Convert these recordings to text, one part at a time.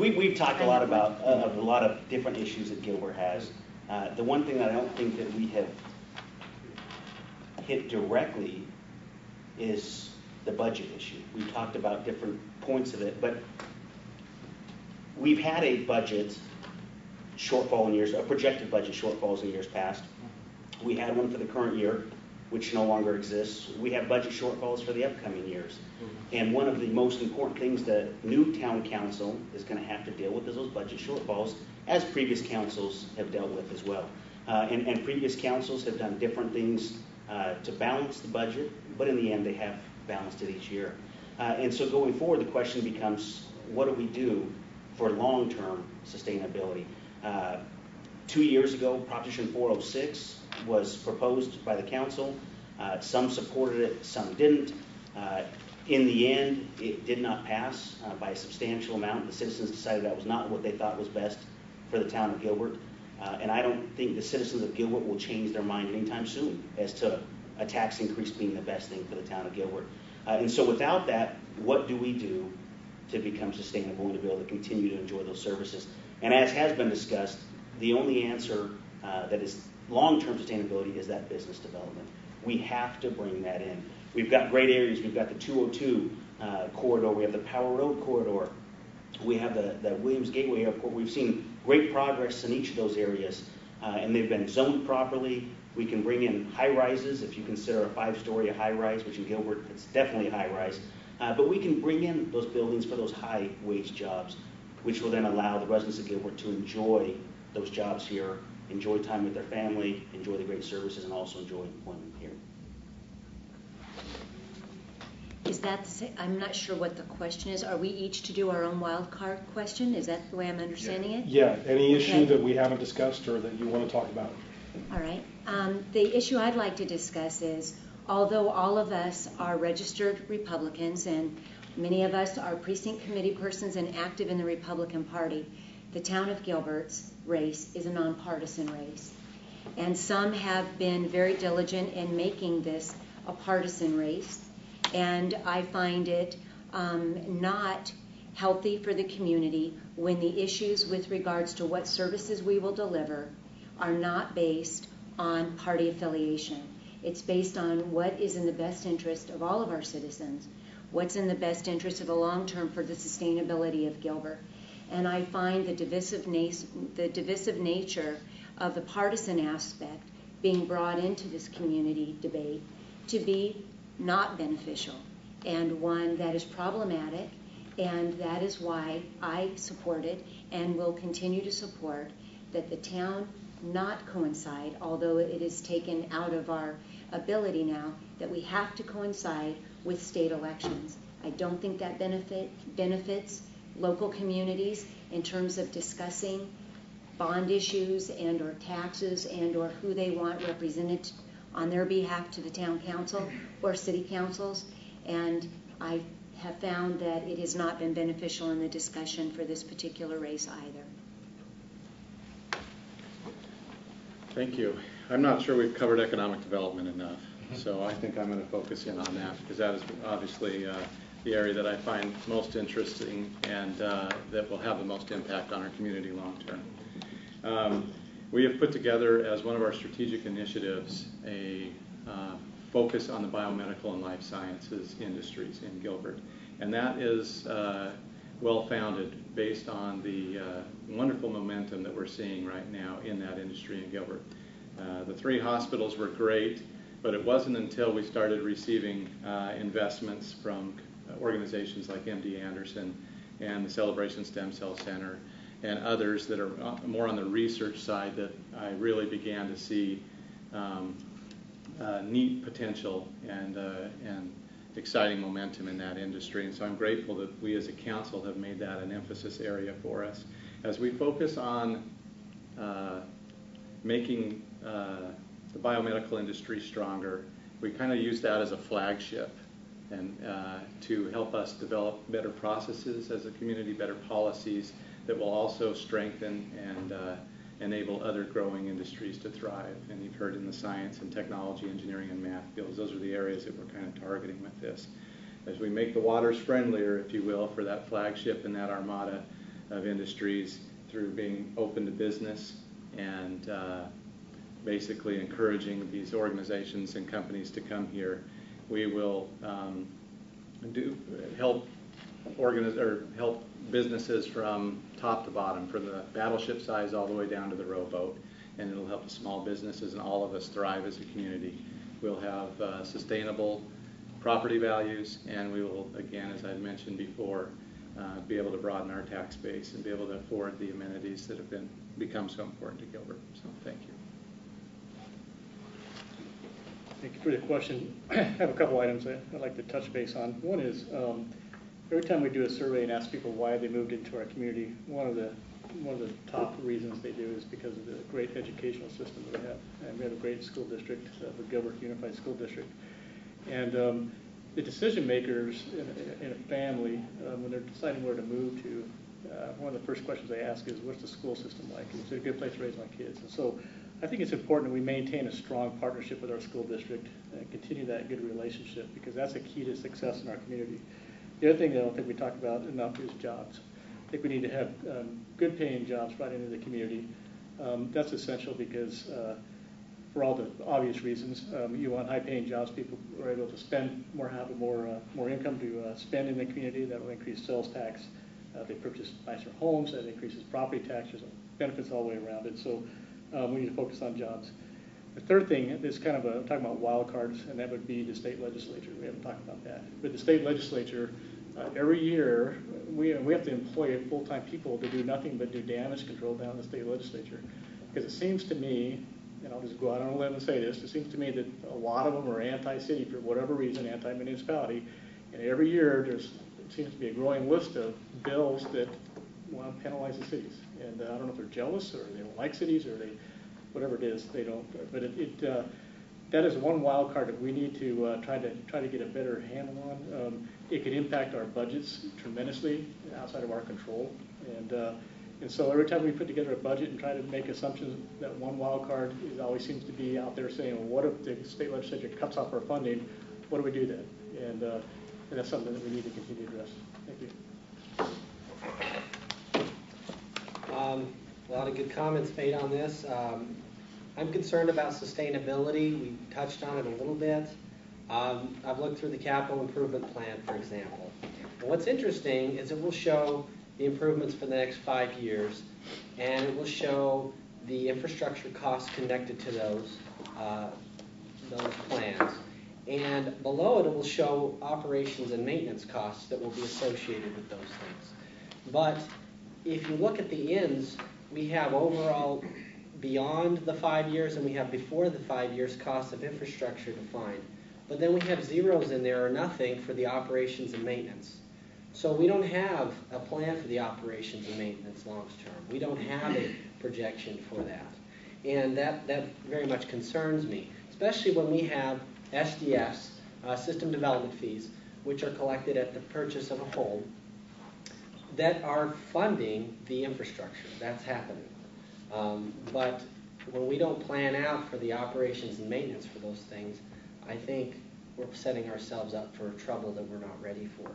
We've talked a lot about a lot of different issues that Gilbert has. The one thing that I don't think that we have hit directly is the budget issue. We've talked about different points of it, but we've had a budget shortfall in years, a projected budget shortfalls in years past. We had one for the current year, which no longer exists. We have budget shortfalls for the upcoming years. And one of the most important things that new town council is going to have to deal with is those budget shortfalls, as previous councils have dealt with as well. And previous councils have done different things to balance the budget, but in the end they have balanced it each year. And so going forward, the question becomes, what do we do for long-term sustainability? 2 years ago, Proposition 406 was proposed by the council. Some supported it, some didn't. In the end, it did not pass by a substantial amount. The citizens decided that was not what they thought was best for the town of Gilbert. And I don't think the citizens of Gilbert will change their mind anytime soon as to a tax increase being the best thing for the town of Gilbert. And so without that, what do we do to become sustainable and to be able to continue to enjoy those services? And as has been discussed, the only answer that is long-term sustainability is that business development. We have to bring that in. We've got great areas. We've got the 202 corridor. We have the Power Road corridor. We have the Williams Gateway Airport. We've seen great progress in each of those areas, and they've been zoned properly. We can bring in high-rises, if you consider a 5-story a high-rise, which in Gilbert, it's definitely a high-rise. But we can bring in those buildings for those high-wage jobs, which will then allow the residents of Gilbert to enjoy those jobs here, enjoy time with their family, enjoy the great services, and also enjoy employment here. Is that the same? I'm not sure what the question is. Are we each to do our own wild card question? Is that the way I'm understanding it? Yeah, any issue that we haven't discussed or that you want to talk about. All right. The issue I'd like to discuss is, although all of us are registered Republicans and many of us are precinct committee persons and active in the Republican Party, the town of Gilbert's race is a nonpartisan race. And some have been very diligent in making this a partisan race. And I find it not healthy for the community when the issues with regards to what services we will deliver are not based on party affiliation. It's based on what is in the best interest of all of our citizens, what's in the best interest of the long term for the sustainability of Gilbert. And I find the divisive nature of the partisan aspect being brought into this community debate to be not beneficial and one that is problematic, and that is why I supported and will continue to support that the town not coincide, although it is taken out of our ability now, that we have to coincide with state elections. I don't think that benefits local communities in terms of discussing bond issues and or taxes and or who they want represented on their behalf to the town council or city councils. And I have found that it has not been beneficial in the discussion for this particular race either. Thank you. I'm not sure we've covered economic development enough, so I think I'm going to focus in on that because that is obviously the area that I find most interesting and that will have the most impact on our community long term. We have put together as one of our strategic initiatives a focus on the biomedical and life sciences industries in Gilbert, and that is well-founded based on the wonderful momentum that we're seeing right now in that industry in Gilbert. The 3 hospitals were great, but it wasn't until we started receiving investments from organizations like MD Anderson and the Celebration Stem Cell Center and others that are more on the research side that I really began to see neat potential and exciting momentum in that industry. And so I'm grateful that we as a council have made that an emphasis area for us. As we focus on making the biomedical industry stronger, we kind of use that as a flagship and to help us develop better processes as a community, better policies that will also strengthen and enable other growing industries to thrive. And you've heard in the science and technology, engineering and math fields, those are the areas that we're kind of targeting with this. As we make the waters friendlier, if you will, for that flagship and that armada, of industries through being open to business and basically encouraging these organizations and companies to come here. We will help businesses from top to bottom, from the battleship size all the way down to the rowboat, and it'll help the small businesses and all of us thrive as a community. We'll have sustainable property values, and we will, again, as I mentioned before, be able to broaden our tax base and be able to afford the amenities that have become so important to Gilbert. So thank you. Thank you for the question. I have a couple items I'd like to touch base on. One is every time we do a survey and ask people why they moved into our community, one of the top reasons they do is because of the great educational system that we have. And we have a great school district, the Gilbert Unified School District. And the decision makers in a family, when they're deciding where to move to, one of the first questions they ask is, what's the school system like? Is it a good place to raise my kids? And so I think it's important that we maintain a strong partnership with our school district and continue that good relationship, because that's a key to success in our community. The other thing that I don't think we talk about enough is jobs. I think we need to have good paying jobs right into the community. That's essential because for all the obvious reasons, you want high paying jobs, people are able to spend more, have more income to spend in the community. That will increase sales tax. They purchase nicer homes, that increases property taxes, benefits all the way around it. So we need to focus on jobs. The third thing is kind of I'm talking about wild cards, and that would be the state legislature. We haven't talked about that. But the state legislature, every year, we have to employ full-time people to do nothing but do damage control down in the state legislature. Because it seems to me, and I'll just go out on a limb and say this, it seems to me that a lot of them are anti-city for whatever reason, anti-municipality, and every year it seems to be a growing list of bills that want to penalize the cities. And I don't know if they're jealous or they don't like cities or whatever it is, they don't. But that is one wild card that we need to try to get a better handle on. It could impact our budgets tremendously outside of our control. And so every time we put together a budget and try to make assumptions, that one wild card always seems to be out there saying, well, what if the state legislature cuts off our funding? What do we do then? And that's something that we need to continue to address. Thank you. A lot of good comments made on this. I'm concerned about sustainability. We touched on it a little bit. I've looked through the capital improvement plan, for example. And what's interesting is it will show the improvements for the next 5 years, and it will show the infrastructure costs connected to those plans. And below it will show operations and maintenance costs that will be associated with those things. But if you look at the ends, we have overall beyond the 5 years and we have before the 5 years costs of infrastructure defined. But then we have zeros in there or nothing for the operations and maintenance. So we don't have a plan for the operations and maintenance long term. We don't have a projection for that. And that very much concerns me, especially when we have SDFs, system development fees, which are collected at the purchase of a home, that are funding the infrastructure. That's happening. But when we don't plan out for the operations and maintenance for those things, I think we're setting ourselves up for trouble that we're not ready for.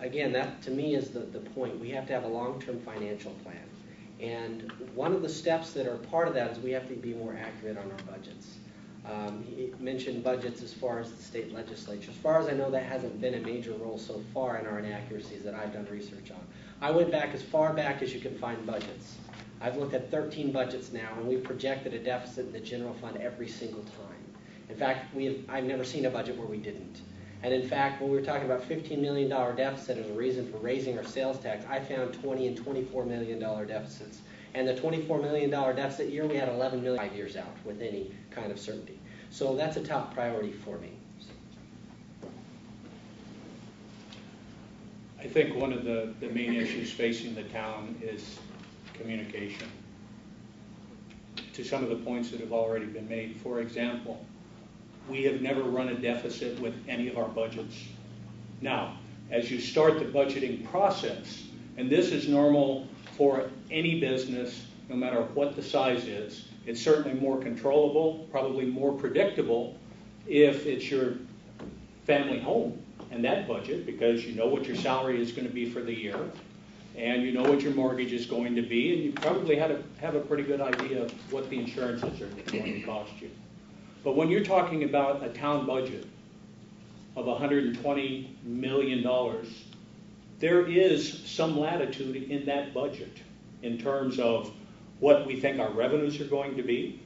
Again, that to me is the point. We have to have a long-term financial plan. And one of the steps that are part of that is we have to be more accurate on our budgets. He mentioned budgets as far as the state legislature. As far as I know, that hasn't been a major role so far in our inaccuracies that I've done research on. I went back as far back as you can find budgets. I've looked at 13 budgets now, and we've projected a deficit in the general fund every single time. In fact, I've never seen a budget where we didn't. And in fact, when we were talking about $15 million deficit as a reason for raising our sales tax, I found $20 and $24 million deficits. And the $24 million deficit year, we had $11 million 5 years out with any kind of certainty. So that's a top priority for me. I think one of the main issues facing the town is communication. To some of the points that have already been made, for example, we have never run a deficit with any of our budgets. Now, as you start the budgeting process, and this is normal for any business, no matter what the size is, it's certainly more controllable, probably more predictable if it's your family home and that budget, because you know what your salary is going to be for the year. and you know what your mortgage is going to be, and you probably have a pretty good idea of what the insurances are going to cost you. But when you're talking about a town budget of $120 million, there is some latitude in that budget in terms of what we think our revenues are going to be,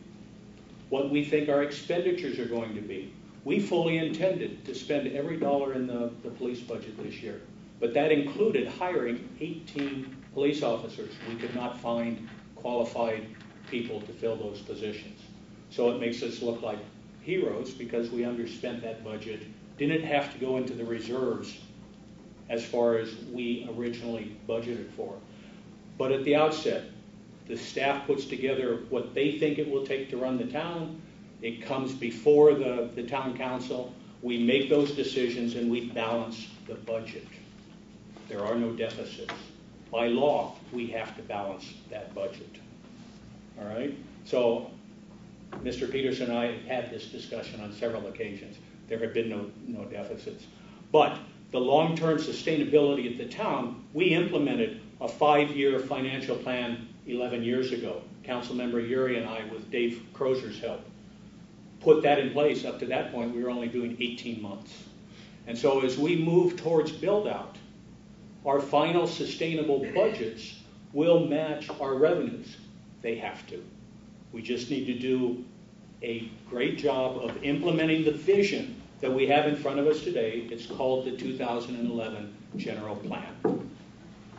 what we think our expenditures are going to be. We fully intended to spend every dollar in the police budget this year, but that included hiring 18 police officers. We could not find qualified people to fill those positions. So it makes us look like heroes because we underspent that budget, didn't have to go into the reserves as far as we originally budgeted for. But at the outset, the staff puts together what they think it will take to run the town. It comes before the town council. We make those decisions and we balance the budget. There are no deficits. By law, we have to balance that budget. All right? So Mr. Peterson and I have had this discussion on several occasions. There have been no deficits. But the long-term sustainability of the town, we implemented a 5-year financial plan 11 years ago. Councilmember Uri and I, with Dave Crozier's help, put that in place. Up to that point, we were only doing 18 months. And so as we move towards build-out, our final sustainable budgets will match our revenues. They have to. We just need to do a great job of implementing the vision that we have in front of us today. It's called the 2011 General Plan.